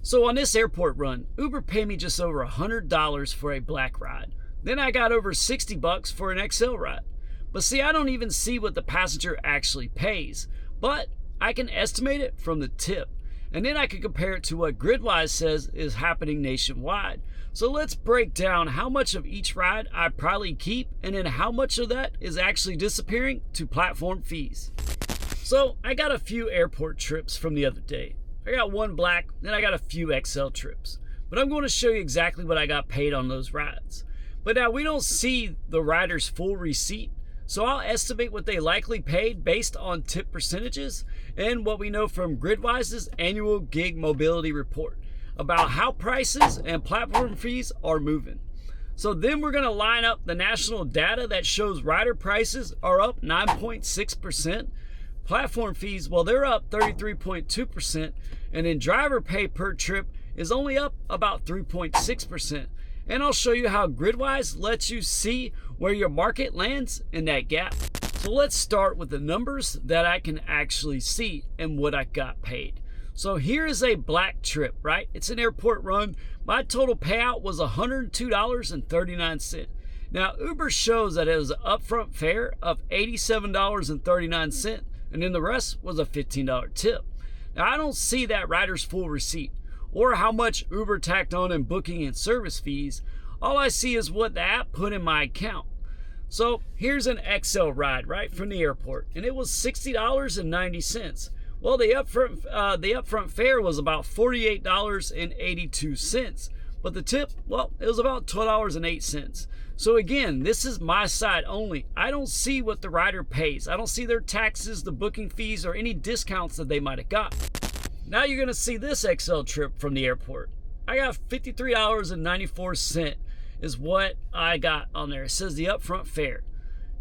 So on this airport run, Uber paid me just over $100 for a black ride. Then I got over $60 for an XL ride. But see, I don't even see what the passenger actually pays, but I can estimate it from the tip. And then I can compare it to what Gridwise says is happening nationwide. So let's break down how much of each ride I probably keep and then how much of that is actually disappearing to platform fees. So I got a few airport trips from the other day. I got one black, then I got a few XL trips. But I'm going to show you exactly what I got paid on those rides. But now we don't see the rider's full receipt, so I'll estimate what they likely paid based on tip percentages and what we know from Gridwise's annual gig mobility report about how prices and platform fees are moving. So then we're going to line up the national data that shows rider prices are up 9.6%. Platform fees, well, they're up 33.2%, and then driver pay per trip is only up about 3.6%. And I'll show you how Gridwise lets you see where your market lands in that gap. So let's start with the numbers that I can actually see and what I got paid. So here is a black trip, right? It's an airport run. My total payout was $102.39. Now, Uber shows that it was an upfront fare of $87.39, and then the rest was a $15 tip. Now, I don't see that rider's full receipt or how much Uber tacked on in booking and service fees. All I see is what the app put in my account. So here's an XL ride right from the airport, and it was $60.90. Well, the upfront fare was about $48.82, but the tip, well, it was about $12.08. So again, this is my side only. I don't see what the rider pays. I don't see their taxes, the booking fees, or any discounts that they might have got. Now you're going to see this XL trip from the airport. I got $53.94 is what I got on there. It says the upfront fare.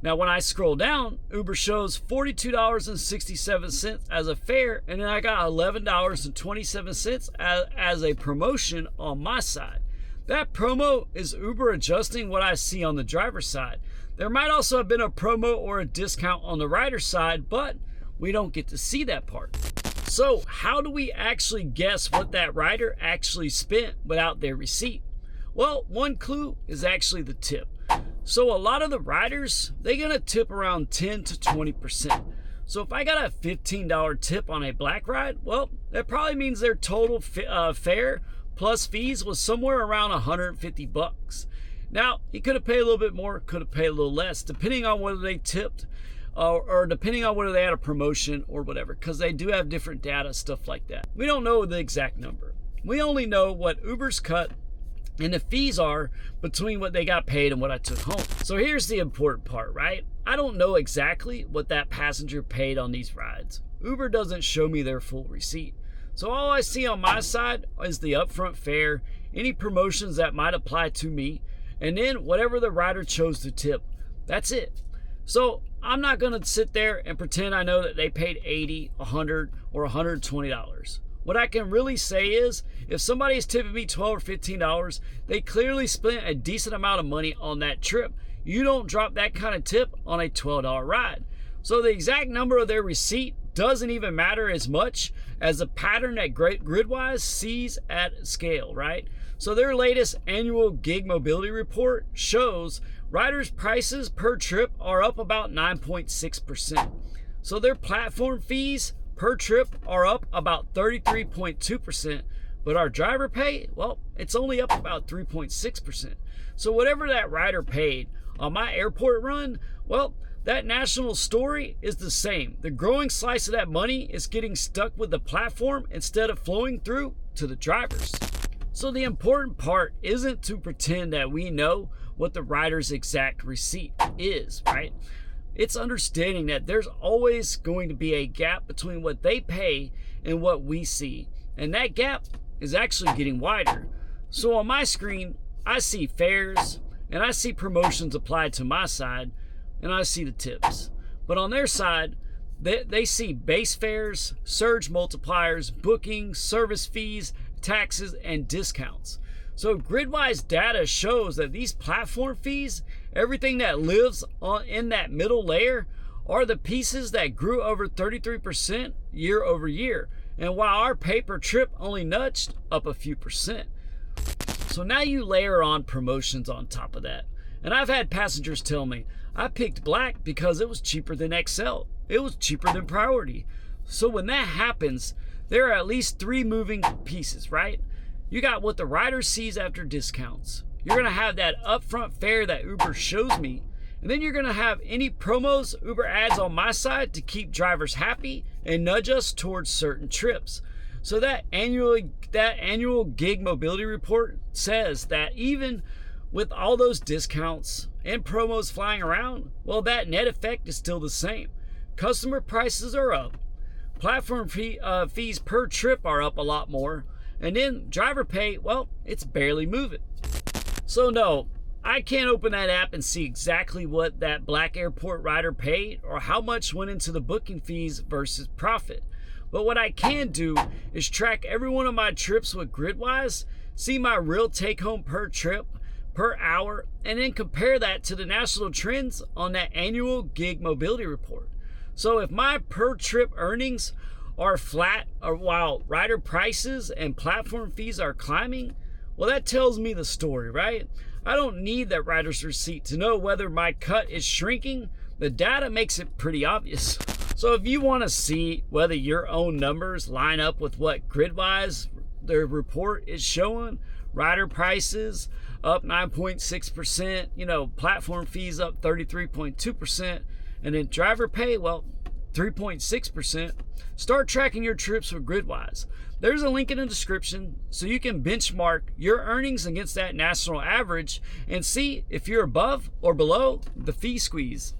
Now when I scroll down, Uber shows $42.67 as a fare, and then I got $11.27 as a promotion on my side. That promo is Uber adjusting what I see on the driver's side. There might also have been a promo or a discount on the rider's side, but we don't get to see that part. So how do we actually guess what that rider actually spent without their receipt? Well, one clue is actually the tip. So a lot of the riders, they're going to tip around 10 to 20%. So if I got a $15 tip on a black ride, well, that probably means their total fare plus fees was somewhere around $150. Now, he could have paid a little bit more, could have paid a little less, depending on whether they tipped or depending on whether they had a promotion or whatever, because they do have different data, stuff like that. We don't know the exact number. We only know what Uber's cut and the fees are between what they got paid and what I took home. So here's the important part, right? I don't know exactly what that passenger paid on these rides. Uber doesn't show me their full receipt. So all I see on my side is the upfront fare, any promotions that might apply to me, and then whatever the rider chose to tip. That's it. So I'm not going to sit there and pretend I know that they paid $80, $100, or $120. What I can really say is, if somebody is tipping me $12 or $15, they clearly spent a decent amount of money on that trip. You don't drop that kind of tip on a $12 ride. So the exact number of their receipt doesn't even matter as much as the pattern that Gridwise sees at scale, right? So their latest annual gig mobility report shows riders' prices per trip are up about 9.6%. So their platform fees per trip are up about 33.2%, but our driver pay, well, it's only up about 3.6%. So whatever that rider paid on my airport run, well, that national story is the same. The growing slice of that money is getting stuck with the platform instead of flowing through to the drivers. So the important part isn't to pretend that we know what the rider's exact receipt is, right? It's understanding that there's always going to be a gap between what they pay and what we see. And that gap is actually getting wider. So on my screen, I see fares and I see promotions applied to my side, and I see the tips. But on their side, they see base fares, surge multipliers, bookings, service fees, taxes, and discounts. So Gridwise data shows that these platform fees, everything that lives in that middle layer, are the pieces that grew over 33% year over year. And while our pay per trip only nudged up a few percent. So now you layer on promotions on top of that. And I've had passengers tell me, I picked Black because it was cheaper than XL. It was cheaper than Priority. So when that happens, there are at least three moving pieces, right? You got what the rider sees after discounts. You're going to have that upfront fare that Uber shows me. And then you're going to have any promos Uber adds on my side to keep drivers happy and nudge us towards certain trips. So that annual gig mobility report says that even with all those discounts and promos flying around, well, that net effect is still the same. Customer prices are up. Platform fees per trip are up a lot more. And then driver pay, well, it's barely moving. So no, I can't open that app and see exactly what that Black airport rider paid or how much went into the booking fees versus profit. But what I can do is track every one of my trips with Gridwise, see my real take home per trip, per hour, and then compare that to the national trends on that annual gig mobility report. So if my per trip earnings are flat or while rider prices and platform fees are climbing, well, that tells me the story, right? I don't need that rider's receipt to know whether my cut is shrinking. The data makes it pretty obvious. So if you want to see whether your own numbers line up with what Gridwise, their report, is showing, rider prices up 9.6%, platform fees up 33.2%, and then driver pay, well, 3.6%. Start tracking your trips with Gridwise. There's a link in the description so you can benchmark your earnings against that national average and see if you're above or below the fee squeeze.